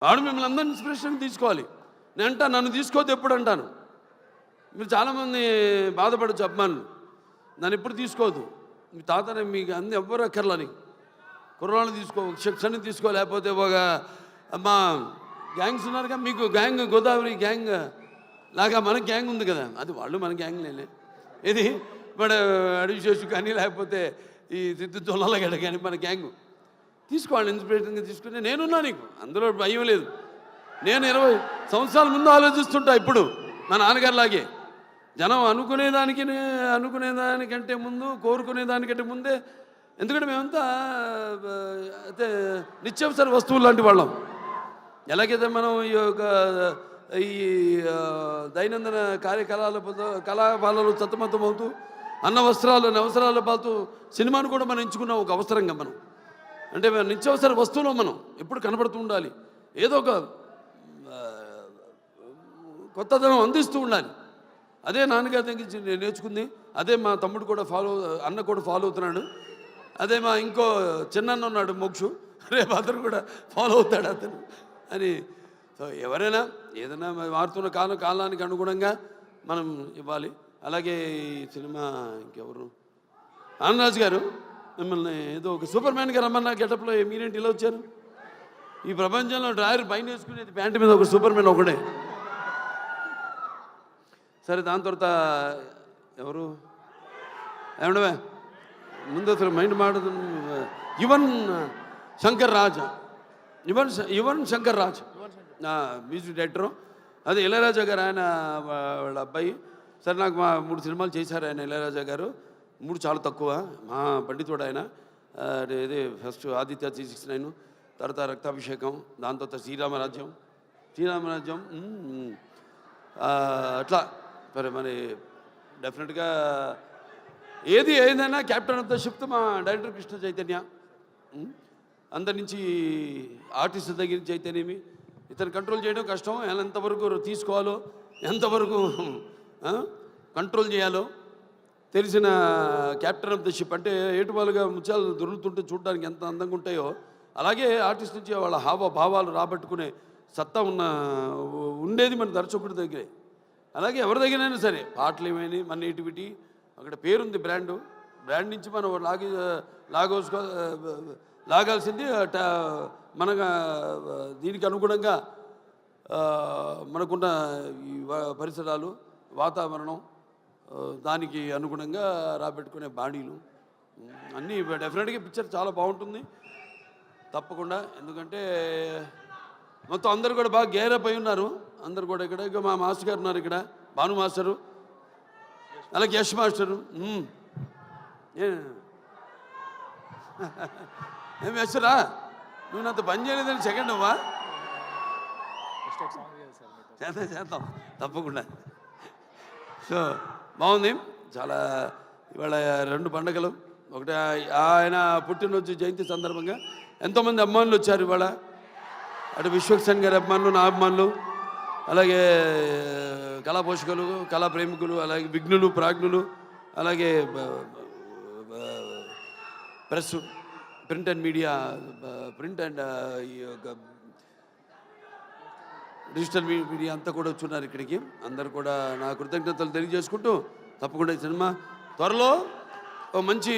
వాడు మిమ్మల్ని అందరినీ ఇన్స్పిరేషన్ తీసుకోవాలి. నేను అంటాను, నన్ను తీసుకోవద్దు ఎప్పుడు అంటాను. మీరు చాలామంది బాధపడచ్చు అభిమానులు, నన్ను ఎప్పుడు తీసుకోవద్దు, మీ తాతనే మీకు అన్ని ఎవ్వరు అక్కర్లని కుర్రాళ్ళని తీసుకో, శిక్షణ తీసుకో, లేకపోతే ఒక మా గ్యాంగ్స్ ఉన్నారుగా, మీకు గ్యాంగ్ గోదావరి గ్యాంగ్ లాగా మన గ్యాంగ్ ఉంది కదా, అది వాళ్ళు మన గ్యాంగ్ లేలే. ఇది మన అడివిశేషు కానీ లేకపోతే ఈ సిద్ధు జొల్లగడ్డ కానీ మన గ్యాంగు తీసుకోవాలి. ఇన్స్పిరేషన్గా తీసుకుని నేనున్నా, నీకు అందులో భయం లేదు. నేను 20 సంవత్సరాల ముందు ఆలోచిస్తుంటా, ఇప్పుడు మా నాన్నగారిలాగే జనం అనుకునేదానికంటే ముందు, కోరుకునేదానికంటే ముందే. ఎందుకంటే మేమంతా అయితే నిత్యావసర వస్తువులు లాంటి వాళ్ళం. ఎలాగైతే మనం ఈ దైనందిన కళాపాలలో సతమతమవుతూ అన్న వస్త్రాలు అవసరాలు పాలుతూ సినిమాను కూడా మనం ఎంచుకున్నాం ఒక అవసరంగా. మనం అంటే నిత్యావసర వస్తువులో మనం ఎప్పుడు కనబడుతూ ఉండాలి, ఏదో ఒక కొత్తదనం అందిస్తూ ఉండాలి. అదే నాన్నగారి దగ్గర నేను నేర్చుకుంది, అదే మా తమ్ముడు కూడా అన్న కూడా ఫాలో అవుతున్నాడు, అదే మా ఇంకో చిన్న ఉన్నాడు మోక్షు, రేపు అతను కూడా ఫాలో అవుతాడు అతను అని. సో ఎవరైనా ఏదైనా మారుతున్న కాలానికి అనుగుణంగా మనం ఇవ్వాలి. అలాగే ఈ సినిమా ఇంకెవరు, ఆనందరాజు గారు మిమ్మల్ని ఏదో ఒక సూపర్ మ్యాన్గా రమ్మన్నా గెటప్లో మీరేంటి ఇలా వచ్చారు? ఈ ప్రపంచంలో డ్రాయర్ పైన వేసుకునేది ప్యాంటు మీద ఒక సూపర్ మ్యాన్ ఒకడే. సరే, దాని తర్వాత ఎవరు ఏమండవే ముందు అసలు మైండ్ మాడదు. Yuvan Shankar Raj music director. అదే ఇళయరాజా గారు, ఆయన వాళ్ళ అబ్బాయి. సరే, నాకు 3 సినిమాలు చేశారు ఆయన, ఇళయరాజా గారు. 3 చాలా తక్కువ, మా పండితుడు ఆయన. ఇదే ఫస్ట్ ఆదిత్య 369, తర్వాత రక్తాభిషేకం, దాని తర్వాత శ్రీరామరాజ్యం అట్లా. మరి డెఫినెట్గా ఏదైనా క్యాప్టెన్ ఆఫ్ ద షిప్ మా డైరెక్టర్ కృష్ణ చైతన్య. అందరి నుంచి ఆర్టిస్ట్ దగ్గర నుంచి అయితేనేమి ఇతను కంట్రోల్ చేయడం కష్టం. ఎంతవరకు తీసుకోవాలో, ఎంతవరకు కంట్రోల్ చేయాలో తెలిసిన క్యాప్టెన్ ఆఫ్ ద షిప్. అంటే ఏటువాలుగా ముత్యాలు దొరుకుతుంటే చూడడానికి ఎంత అందంగా ఉంటాయో, అలాగే ఆర్టిస్ట్ నుంచి వాళ్ళ హావభావాలు రాబట్టుకునే సత్తా ఉండేది మన దర్శకుడి దగ్గరే. అలాగే ఎవరి దగ్గరైనా సరే పాటలు ఏమైనా మన నేటివిటీ అక్కడ పేరుంది, బ్రాండ్ నుంచి మనం లాగాల్సింది మన దీనికి అనుగుణంగా మనకున్న ఈ పరిసరాలు, వాతావరణం, దానికి అనుగుణంగా రాబెట్టుకునే బాడీలు అన్నీ డెఫినెట్గా పిక్చర్ చాలా బాగుంటుంది తప్పకుండా. ఎందుకంటే మొత్తం అందరు కూడా బాగా గేరప్ అయి ఉన్నారు. అందరు కూడా ఇక్కడ మా మాస్టర్ గారు ఉన్నారు, ఇక్కడ భాను మాస్టరు, అలాగే యశ్ మాస్టరు. ఏం యశ్రా, నువ్వు నాతో పని చేయలేదని సెకండ్ అవ్వా? చేద్దాం తప్పకుండా. సో బాగుంది చాలా. ఇవాళ 2 పండుగలు, ఒకటి ఆయన పుట్టినరోజు జయంతి సందర్భంగా ఎంతోమంది అభిమానులు వచ్చారు ఇవాళ. అటు విశ్వక్సేన్ గారి అభిమానులు, నా అభిమానులు, అలాగే కళా పోషకులు, కళా ప్రేమికులు, అలాగే విఘ్నులు, ప్రాజ్ఞులు, అలాగే press, print and media, print and digital media అంతా కూడా వచ్చున్నారు ఇక్కడికి. అందరు కూడా నా కృతజ్ఞతలు తెలియజేసుకుంటూ, తప్పకుండా ఈ సినిమా త్వరలో ఒక మంచి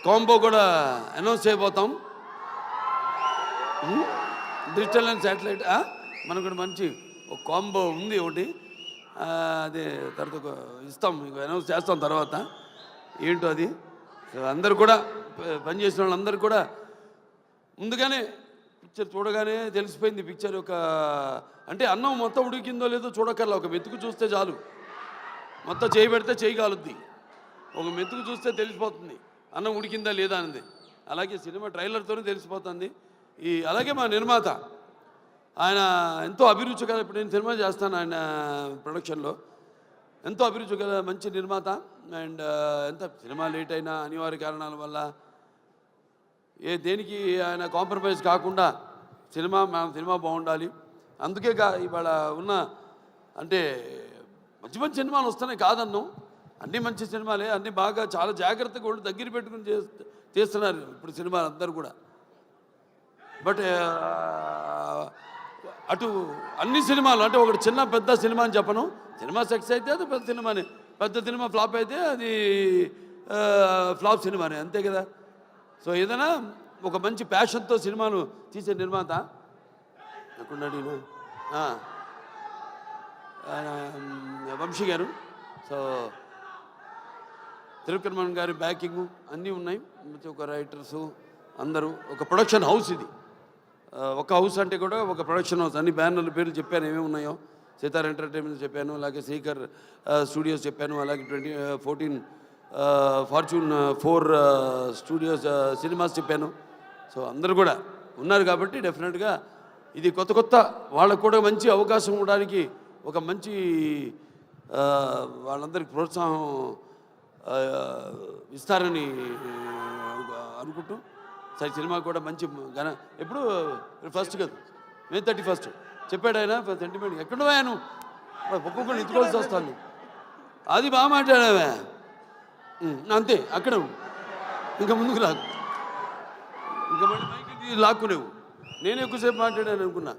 కాంబో కూడా అనౌన్స్ చేయబోతాం. డిజిటల్ అండ్ శాటిలైట్ మనకు కూడా మంచి ఒక కాంబో ఉంది ఒకటి, అదే తర్వాత ఇస్తాం, మీకు అనౌన్స్ చేస్తాం తర్వాత ఏంటో అది. అందరూ కూడా పనిచేసిన వాళ్ళందరూ కూడా ముందుగానే పిక్చర్ చూడగానే తెలిసిపోయింది. పిక్చర్ యొక్క అంటే అన్నం మొత్తం ఉడికిందో లేదో చూడక్కర్లా, ఒక మెతుకు చూస్తే చాలు. మొత్తం చేయి పెడితే చేయి కాలుద్ది, ఒక మెతుకు చూస్తే తెలిసిపోతుంది అన్నం ఉడికిందా లేదా అనేది. అలాగే సినిమా ట్రైలర్తోనే తెలిసిపోతుంది. అలాగే మా నిర్మాత ఆయన ఎంతో అభిరుచి గల, ఇప్పుడు నేను సినిమా చేస్తాను ఆయన ప్రొడక్షన్లో, ఎంతో అభిరుచి గల మంచి నిర్మాత. అండ్ ఎంత సినిమా లేట్ అయినా అనివార్య కారణాల వల్ల దేనికి ఆయన కాంప్రమైజ్ కాకుండా సినిమా బాగుండాలి. అందుకే ఇవాళ ఉన్న అంటే మంచి మంచి సినిమాలు వస్తున్నాయి కాదన్నాం, అన్నీ మంచి సినిమాలే, అన్నీ బాగా చాలా జాగ్రత్తగా దగ్గర పెట్టుకుని తీస్తున్నారు ఇప్పుడు సినిమాలు అందరూ కూడా. బట్ అటు అన్ని సినిమాలు అంటే ఒకటి చిన్న పెద్ద సినిమా అని చెప్పను, సినిమా సక్సెస్ అయితే అది పెద్ద సినిమానే, పెద్ద సినిమా ఫ్లాప్ అయితే అది ఫ్లాప్ సినిమానే, అంతే కదా. సో ఏదైనా ఒక మంచి ప్యాషన్తో సినిమాను తీసే నిర్మాత ఎక్కడున్నాడు వంశీ గారు. సో త్రివిక్రమన్ గారి బ్యాకింగు అన్నీ ఉన్నాయి, ఒక రైటర్సు అందరూ, ఒక ప్రొడక్షన్ హౌస్ ఇది. ఒక హౌస్ అంటే కూడా ఒక ప్రొడక్షన్ హౌస్. అన్ని బ్యానర్ల పేర్లు చెప్పాను ఏమేమి ఉన్నాయో, సితార్ ఎంటర్టైన్మెంట్ చెప్పాను, అలాగే శ్రీకర్ స్టూడియోస్ చెప్పాను, అలాగే 14 ఫార్చ్యూన్ 4 స్టూడియోస్ సినిమాస్ చెప్పాను. సో అందరూ కూడా ఉన్నారు కాబట్టి డెఫినెట్గా ఇది కొత్త కొత్త వాళ్ళకు కూడా మంచి అవకాశం ఇవ్వడానికి ఒక మంచి వాళ్ళందరికీ ప్రోత్సాహం ఇస్తారని అనుకుంటూ సరే సినిమా కూడా మంచి ఎప్పుడు ఫస్ట్ కదా May 31 చెప్పాడు ఆయన సెంటిమెంట్. ఎక్కడ పోయాను ఒక్కొక్కరు ఎత్తుకోవాల్సి వస్తాను, అది బాగా మాట్లాడావే అంతే, అక్కడ ఇంకా ముందుకు రాకు, ఇంకా మళ్ళీ మైకి లాక్కునేవు. నేను ఎక్కువసేపు మాట్లాడాను అనుకున్నా.